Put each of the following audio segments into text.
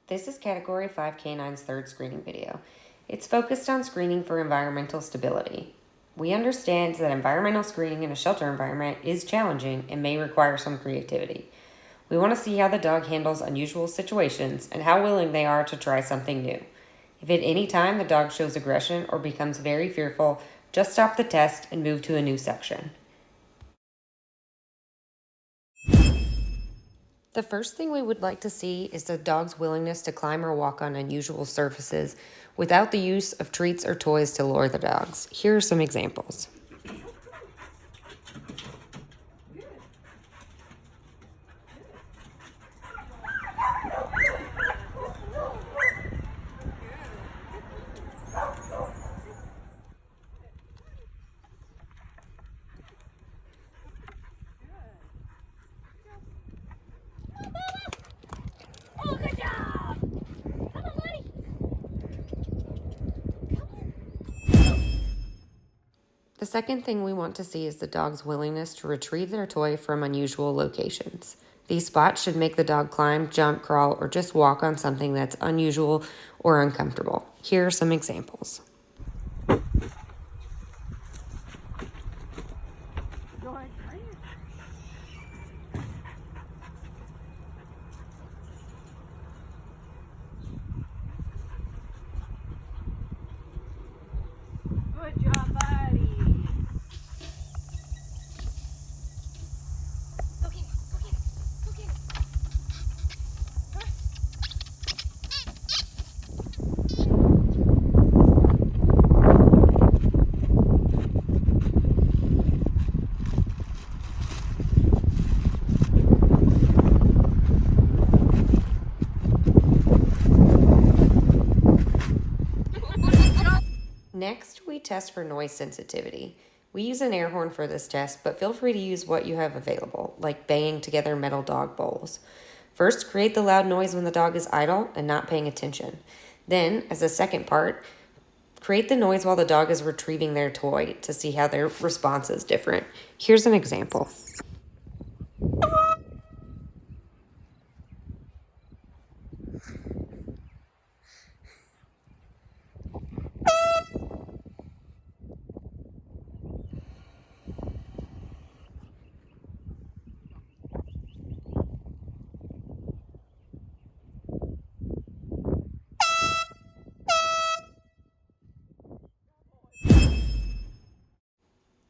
This is Category 5 Canine's third screening video. It's focused on screening for environmental stability. We understand that environmental screening in a shelter environment is challenging and may require some creativity. We want to see how the dog handles unusual situations and how willing they are to try something new. If at any time the dog shows aggression or becomes very fearful, just stop the test and move to a new section. The first thing we would like to see is the dog's willingness to climb or walk on unusual surfaces without the use of treats or toys to lure the dogs. Here are some examples. Oh, good job! Come on, buddy. The second thing we want to see is the dog's willingness to retrieve their toy from unusual locations. These spots should make the dog climb, jump, crawl, or just walk on something that's unusual or uncomfortable. Here are some examples. Good job, buddy. Go get it. Go get it. Go get it. Next, we test for noise sensitivity. We use an air horn for this test, but feel free to use what you have available, like banging together metal dog bowls. First, create the loud noise when the dog is idle and not paying attention. Then, as a second part, create the noise while the dog is retrieving their toy to see how their response is different. Here's an example.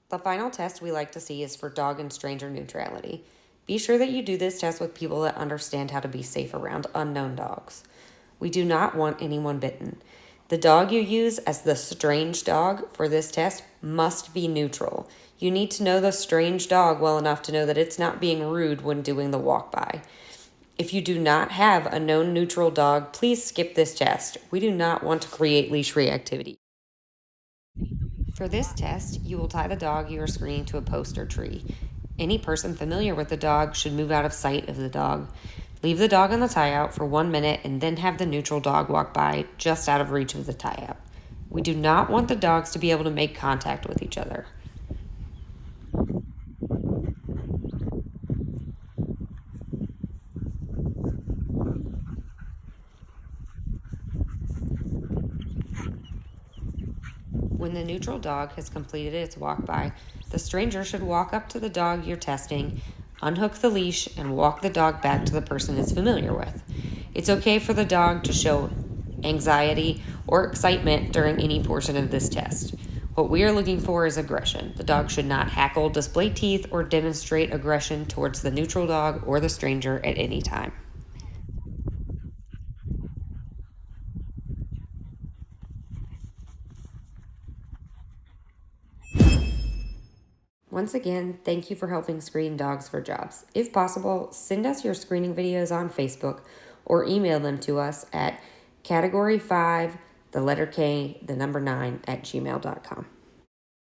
The final test we like to see is for dog and stranger neutrality. Be sure that you do this test with people that understand how to be safe around unknown dogs. We do not want anyone bitten. The dog you use as the strange dog for this test must be neutral. You need to know the strange dog well enough to know that it's not being rude when doing the walk by. If you do not have a known neutral dog, please skip this test. We do not want to create leash reactivity. For this test, you will tie the dog you are screening to a post or tree. Any person familiar with the dog should move out of sight of the dog. Leave the dog on the tie-out for 1 minute and then have the neutral dog walk by just out of reach of the tie-out. We do not want the dogs to be able to make contact with each other. When the neutral dog has completed its walk by, the stranger should walk up to the dog you're testing, unhook the leash, and walk the dog back to the person it's familiar with. It's okay for the dog to show anxiety or excitement during any portion of this test. What we are looking for is aggression. The dog should not hackle, display teeth, or demonstrate aggression towards the neutral dog or the stranger at any time. Once again, thank you for helping screen dogs for jobs. If possible, send us your screening videos on Facebook or email them to us at category5, the letter K, the number 9 @gmail.com.